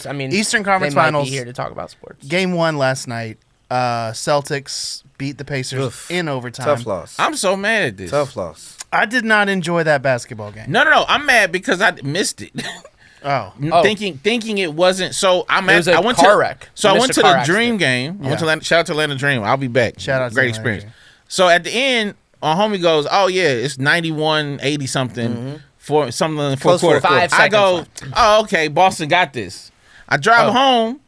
I mean, Eastern Conference they might Finals. be here to talk about sports. Game 1 last night. Celtics beat the Pacers in overtime. Tough loss. I'm so mad at this. Tough loss. I did not enjoy that basketball game. No. I'm mad because I missed it. Oh. Thinking it wasn't. So I went car wreck. So I went to the Dream accident. game. I went to shout out to Atlanta Dream. I'll be back. Shout out to Great Atlanta experience. Dream. So at the end, our homie goes, "Oh yeah, it's 91-80 something for something for Close quarter." 5 I go, seconds "Oh okay, Boston got this." I drive home.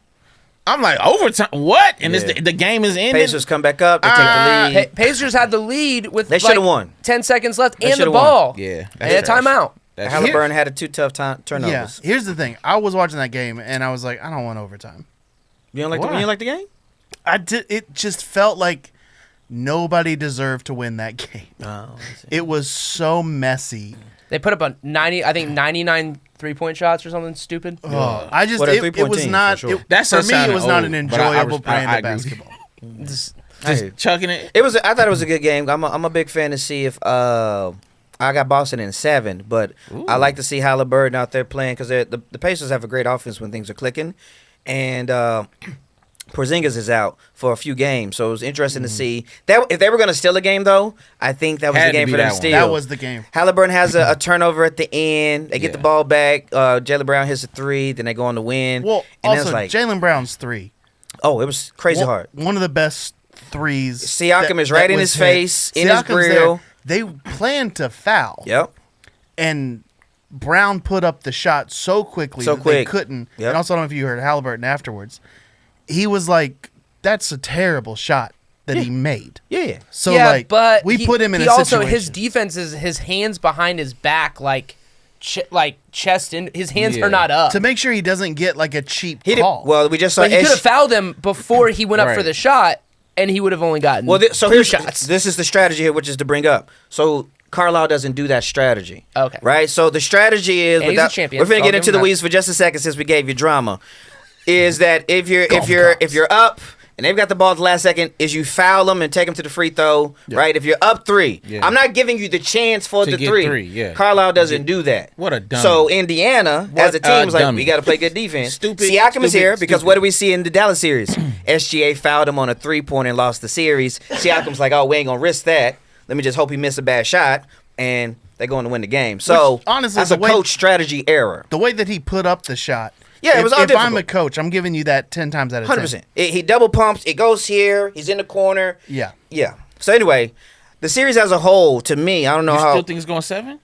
I'm like, overtime? What? And the game is ending. Pacers come back up. They take the lead. Pacers had the lead with They should have won. 10 seconds left They and the should have won. ball. Yeah, And a timeout. Halliburton had 2 tough turnovers. Yeah. Here's the thing. I was watching that game and I was like, I don't want overtime. You don't like the game? I did. It just felt like nobody deserved to win that game. Oh, I see. It was so messy. They put up a 99 3-point shots or something stupid. Oh, I just What a it three-point was team, not. for sure. That's for us me. It sounding was not old, an but I enjoyable brand I of agree. basketball. Just Hey. chucking it. I thought it was a good game. I'm a big fan to see if I got Boston in 7, but I like to see Halliburton out there playing because the Pacers have a great offense when things are clicking, and Porzingis is out for a few games, so it was interesting to see that if they were going to steal a game. Though I think that was Had the to game be for them that to one. steal. That was the game. Halliburton has a turnover at the end. They get the Yeah. ball back. Jalen Brown hits a 3. Then they go on to win. Well, and also it's like, Jalen Brown's 3. oh, it was crazy hard. One of the best threes. Siakam is right in was his hit. face, in his Siakam's grill. there. They planned to foul. Yep. And Brown put up the shot so quickly So that quick. they couldn't. Yep. And also, I don't know if you heard Halliburton afterwards. He was like, "That's a terrible shot that he made." Yeah. So yeah, like, but we put him in he a also situation. his defense is his hands behind his back, like chest in. His hands Yeah. are not up. to make sure he doesn't get like a cheap He did, call. well, we just saw But he Ish- could have fouled him before he went up for Right. the shot, and he would have only gotten so 2 here's shots. This is the strategy here, which is to bring up. So Carlisle doesn't do that strategy. Okay. Right? So the strategy is And he's a champion, we're so gonna I'll get give into him the that. weeds for just a second since we gave you drama. Is that if you're up and they've got the ball at the last second, is you foul them and take them to the free throw, right? If you're up 3, Yeah. I'm not giving you the chance for To the get 3. 3, yeah. Carlisle doesn't do that. What a dummy. So Indiana, What as a team, is like, dummy. we got to play good defense. Stupid, Siakam is stupid, here because stupid. what do we see in the Dallas series? SGA fouled him on a 3-pointer and lost the series. Siakam's like, oh, we ain't going to risk that. Let me just hope he missed a bad shot. And they're going to win the game. So, Which, honestly, that's the a way- coach strategy error. the way that he put up the shot. Yeah, it was all if I'm difficult. a coach, I'm giving you that 10 times out of 10. 100%. He double pumps. It goes here. He's in the corner. Yeah. Yeah. So, anyway, the series as a whole, to me, I don't know You how. still think it's going 7?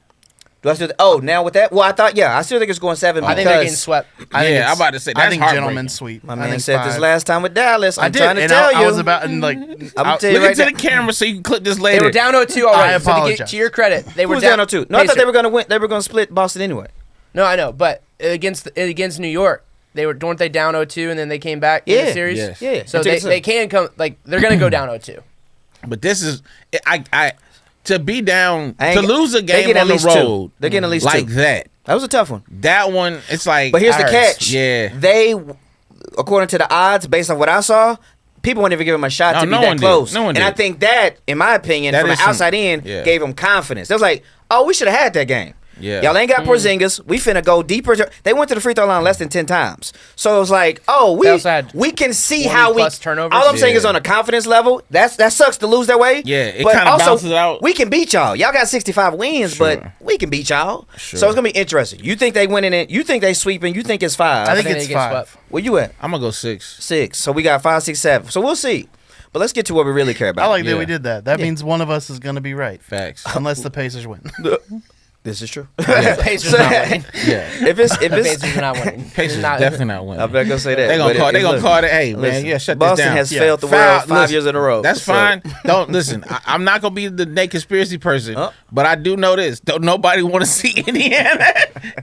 Do I still, now with that? Well, I still think it's going 7 I because think they're getting swept. I think Yeah, it's- I'm about to say, I that's think heartbreaking. gentleman's sweep. my I man think said this 5. last time with Dallas. I'm I did, trying to and tell you. I was about and like. I'm tell you Look right into now. the camera so you can clip this They later. were down 0-2 already. I So to, apologize. to your credit, they Who were was down 2? No, I thought they were going to win. They were going to split Boston anyway. No, I know, but against New York, weren't they down 0-2 and then they came back in Yeah. the series? Yes. Yeah. So It took they us can come, like, they're going to go down 0-2. But this is I to be down I ain't to get- lose a they game get at on the least 2. road. They're getting at least like 2. that. That was a tough one. That one, it's like. But here's the ours. catch. Yeah. They, according to the odds, based on what I saw, people wouldn't even give him a shot No, to be no that one did. close. No one and I did. think that, in my opinion, That from is the some- outside in, yeah. gave him confidence. They was like, oh, we should have had that game. Yeah. Y'all ain't got Porzingis. We finna go deeper. They went to the free throw line less than 10 times. So it was like, oh, They also had we can see 20 how we. plus turnovers. All I'm saying is Yeah. on a confidence level, that sucks to lose that way. Yeah, it but kinda also, bounces out. we can beat y'all. Y'all got 65 wins, Sure. but we can beat y'all. Sure. So it's gonna be interesting. You think they winning it? You think they sweeping? You think it's 5? I think think it's they get 5. swept. Where you at? I'm gonna go 6. 6. So we got 5, 6, 7. So we'll see. But let's get to what we really care about. I like that Yeah. we did that. That means one of us is going to be right. Facts. Unless the Pacers win. This is true. The Pacers are not winning. Yeah. if it's The Pacers are not winning. Pacers They're not- definitely not winning. I'm not gonna say that. They gonna but call. it- They gonna look, call it. Hey man, listen, yeah, shut Boston this down. has Yeah. failed the Foul- world 5 listen, years in a row. That's So- fine. Don't listen. I'm not gonna be the naked conspiracy person, Oh. but I do know this. Don't nobody want to see Indiana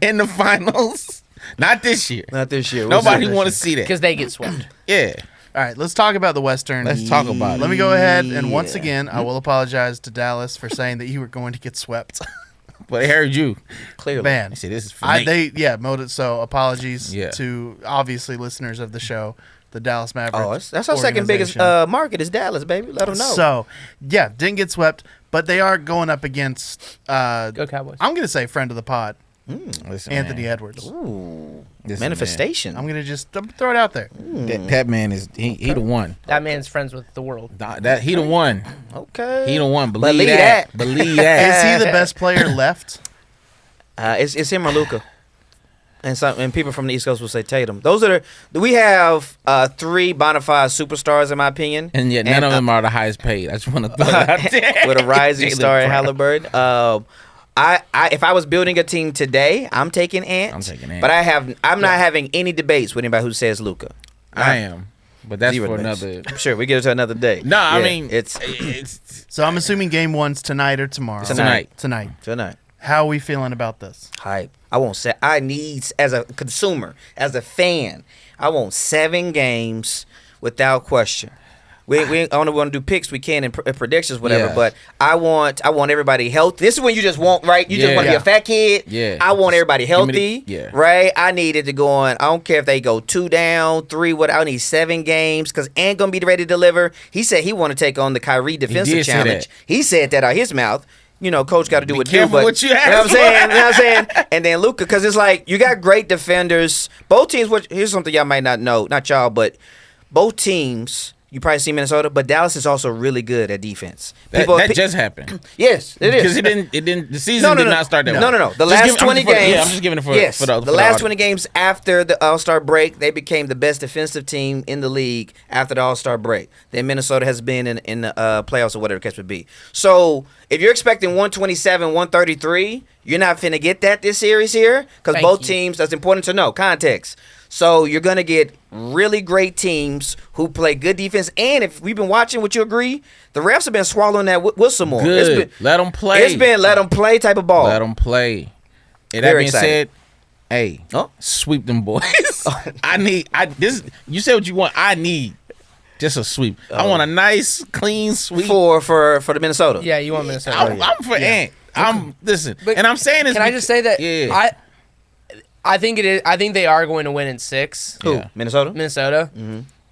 in the finals. Not this year. Not this year. We'll Nobody see. want to see that. Because they get swept. Yeah. All right, let's talk about the Western. Let's talk about it. Let me go ahead and once again, I will apologize to Dallas for saying that you were going to get swept. But I heard you. Clearly. Man, I said this is for me. So apologies Yeah. to obviously listeners of the show, the Dallas Mavericks. Oh, that's our second biggest organization. market is Dallas, baby. Let them know. So, yeah, didn't get swept, but they are going up against. Go Cowboys. I'm going to say friend of the pod, Listen, Anthony man. Edwards. Ooh, Listen, manifestation. I'm gonna just throw it out there. That man is he the one. That man's friends with the world. That he the one. Okay. He the one. Believe Believe that. that. Believe Is that. he the best player left? It's him or Luka. And people from the East Coast will say Tatum. Those are we have 3 bona fide superstars in my opinion. And yet none of them are the highest paid. I just want to throw that out there. With a rising Jaylen star in Brown. Halliburton. I if I was building a team today, I'm taking Ant. I'm taking Ant. But I'm not having any debates with anybody who says Luka. I am, but that's Zero for debates. another. I'm sure we get it to another day. No, I Yeah, mean it's So I'm assuming game 1's tonight or tomorrow. Tonight. Tonight. tonight. How are we feeling about this? Hype. I won't say. I need as a consumer, as a fan, I want 7 games without question. We only want to do picks. We can and predictions, whatever. Yeah. But I want everybody healthy. This is when you just want right. You just want to be Yeah. a fat kid. Yeah. I want everybody Give me the- healthy. yeah. Right. I need it to go on. I don't care if they go 2 down, 3. What I need 7 games because Ant gonna be ready to deliver. He said he want to take on the Kyrie defensive did say challenge. that. He said that out his mouth. You know, coach got to do Be what do. careful But what you know what I'm ask saying? for. You know what I'm saying? And then Luka, because it's like you got great defenders. Both teams. Here's something y'all might not know. Not y'all, but both teams. You probably see Minnesota, but Dallas is also really good at defense. That just happened Yes, it is. because it didn't. The season did not start that way. No. The Just last give- 20 I'm just- games. Yeah, I'm just giving it for yes. for the last audience. 20 games after the All-Star break, they became the best defensive team in the league after the All-Star break. Then Minnesota has been in the playoffs or whatever the case would be. So if you're expecting 127, 133, you're not finna get that this series here because Thank both you. teams. That's important to know context. So you're gonna get really great teams who play good defense, and if we've been watching, would you agree? The refs have been swallowing that whistle more. Good. It's been, Let them play. It's been let them play type of ball. Let them play. And that Very being excited. said, hey, Oh. sweep them boys. You said what you want. I need just a sweep. I want a nice, clean sweep. for the Minnesota. Yeah, you want Minnesota. I'm for Ant. Listen, But and I'm saying this. Can I just say that? Yeah. I think it is. I think they are going to win in 6. Who? Yeah. Minnesota? Minnesota,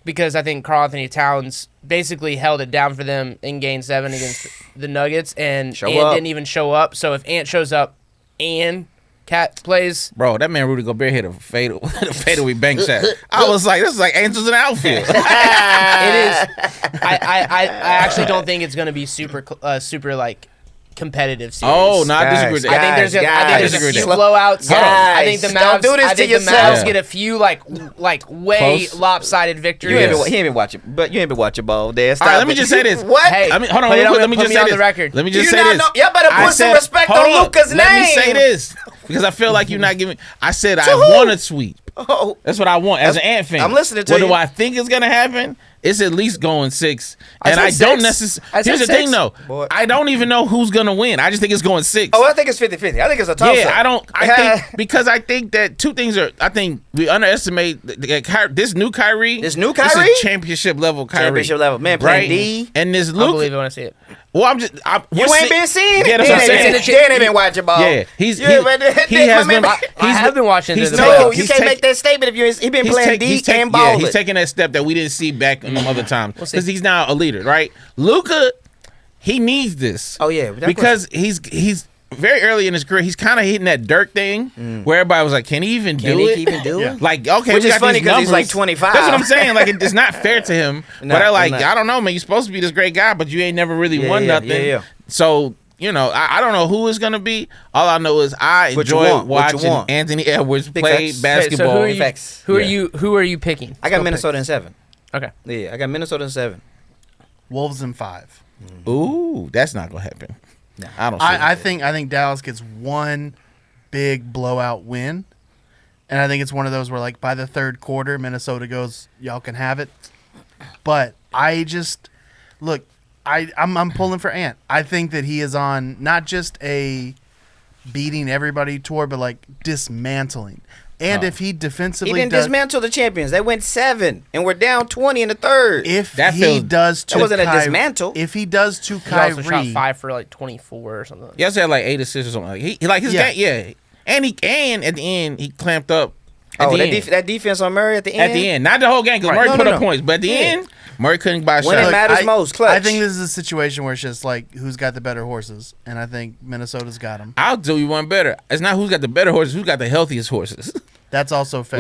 because I think Karl Anthony Towns basically held it down for them in Game 7 against the Nuggets, and Show Ant up. didn't even show up. So if Ant shows up and Cat plays, Bro, that man Rudy Gobert hit a fadeaway bank shot. I was like, this is like angels in the outfield. it is. I actually don't think it's going to be super like competitive series. Oh, no, I disagree with Guys, that. I think there's Guys, a few guys. blowouts. Guys, I think the don't Mavs. do this I to think the yourself. Mavs get a few like way Close. lopsided You victories. ain't been watching, but you ain't been watching ball, Dad. Stop All right, let me it. just say this. What? Hey, I mean, hold on, put it real quick, on- let me put just me say on the this. record. Let me Do just you say not this. know? Y'all better I put some said- respect hold on Luka's Let me name. say this because I feel like you're not giving. I said I who? want a sweep. Oh, That's what I want as an Ant fan. I'm listening to what you. do I think is gonna happen? It's at least going 6. I And said I don't 6. necessarily. I said Here's the 6. thing, though. Boy. I don't even know who's gonna win. I just think it's going 6. I think it's 50-50. I think it's a toss Yeah, up. I don't. I think because I think that two things are. I think we underestimate this new Kyrie. This new This Kyrie? is championship level Kyrie. Championship level. Man, playing right? D. And this I Luke. believe it when I see it. Well, I'm just. You ain't been seeing it. Yeah, that's what I'm saying. Dan ain't been watching ball. Yeah, he's You ain't he has been. I I have been watching he's this. taking- No, you he's can't taking- make that statement if you ain't. He been playing D and yeah, balling. he's taking that step that we didn't see back in them other times We'll see. because he's now a leader, right? Luka, he needs this. Oh, yeah, without because he's very early in his career. He's kind of hitting that Dirk thing where everybody was like, "Can he even Can do he it?" even do Yeah. it? Like, okay, Which we is got funny these 'cause he's numbers. like 25. That's what I'm saying. Like, it's not fair to him. No, but I like, it's not. I don't know, man. You're supposed to be this great guy, but you ain't never really Yeah, won yeah, nothing. yeah. So. You know, I don't know who it's gonna be. All I know is I What you enjoy want? What you watching want? Anthony Edwards Big play facts. basketball. So who are you? Facts. Who are Yeah. you? Who are you picking? I got Still Minnesota in 7. pick. Okay. Yeah, I got Minnesota in 7. Wolves in 5. Ooh, that's not gonna happen. No. I don't. See I it. think Dallas gets one big blowout win, and I think it's one of those where like by the third quarter, Minnesota goes, "Y'all can have it." But I just look, I'm pulling for Ant. I think that he is on not just a beating everybody tour, but like dismantling. And if he He defensively didn't does, dismantle the champions. They went 7 and we're down 20 in the third. if That he feels- does to That wasn't a Ky- dismantle. If he does to He also shot Kyrie, 5 for like 24 or something. He also had like 8 assists or something. Like he like his Yeah. game, yeah. And at the end he clamped up. At Oh, the that, end. that defense on Murray at the end. At the end, not the whole game because Right. Murray No, put no, up no. points, but at the Yeah. end, Murray couldn't buy a When shot. it matters most, clutch. I think this is a situation where it's just like who's got the better horses, and I think Minnesota's got them. I'll do you one better. It's not who's got the better horses, who's got the healthiest horses. That's also fair.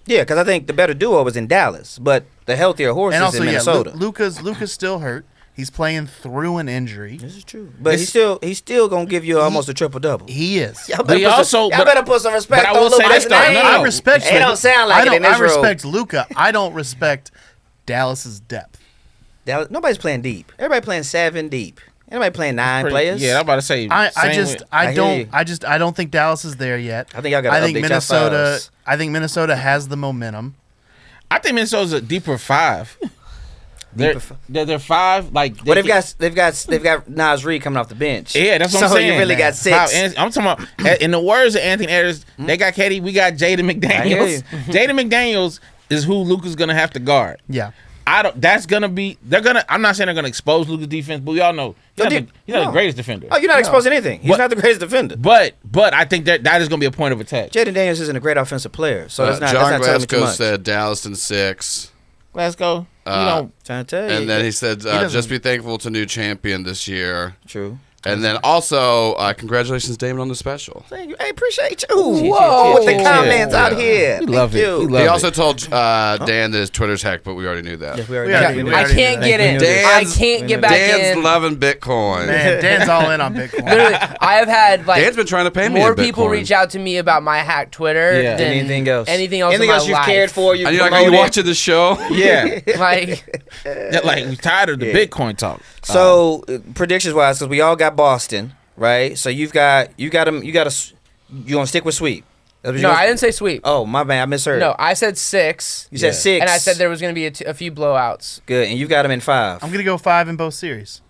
Yeah, because I think the better duo was in Dallas, but the healthier horse and is also in Minnesota. Luka's still hurt. He's playing through an injury. This is true, but he's still gonna give you almost a triple double. He is. Y'all better put some respect. But I will on say Luka's this, though. name. No. I respect. It don't sound like it in this I respect Luka. I don't respect Dallas's depth. Dallas, nobody's playing deep. Everybody playing 7 deep. Everybody playing 9 players. Yeah, I'm about to say. I don't think Dallas is there yet. I think y'all got to update your files. I think Minnesota has the momentum. I think Minnesota's a deeper 5. They're 5. Like Well, they've got Nas Reed coming off the bench. yeah, that's what I'm So saying. you really got 6. I'm talking about. In the words of Anthony Edwards, they got Katie. We got Jaden McDaniels. Jaden McDaniels is who Luka's gonna have to guard. Yeah. That's gonna be. I'm not saying they're gonna expose Luka's defense, but we all know he's not the greatest defender. Oh, you're not exposing anything. He's not the greatest defender. But I think that is gonna be a point of attack. Jaden Daniels isn't a great offensive player, so that's not John telling me too Glasgow much. said Dallas in 6. Let's go. Trying to tell you. And then he said, just be thankful to new champion this year. True. And then also, congratulations, Damon, on the special. Thank you. I appreciate you. Whoa. With the comments out here. We love Thank it. you. We love He it. also told Dan that his Twitter's hacked, but we already knew that. Yeah, we We already already- knew we that. I already can't knew get that. in. Dan's- I can't get back Dan's in. loving Bitcoin. Man, Dan's all in on Bitcoin. Literally, I have had like Dan's been trying to pay me more in people Bitcoin. reach out to me about my hacked Twitter Yeah. than Anything else? Anything else Anything in my else you've life. cared for? You And you're like, are you promoted? watching the show? Yeah. Like, Like we tired of the Bitcoin talk. So predictions wise, because we all got Boston, right? So you gonna stick with sweep? That's what you no, gonna- I didn't say sweep. Oh my bad, I misheard. No, I said 6. You said 6, And I said there was going to be a few blowouts. good, and you got them in 5. I'm gonna go 5 in both series.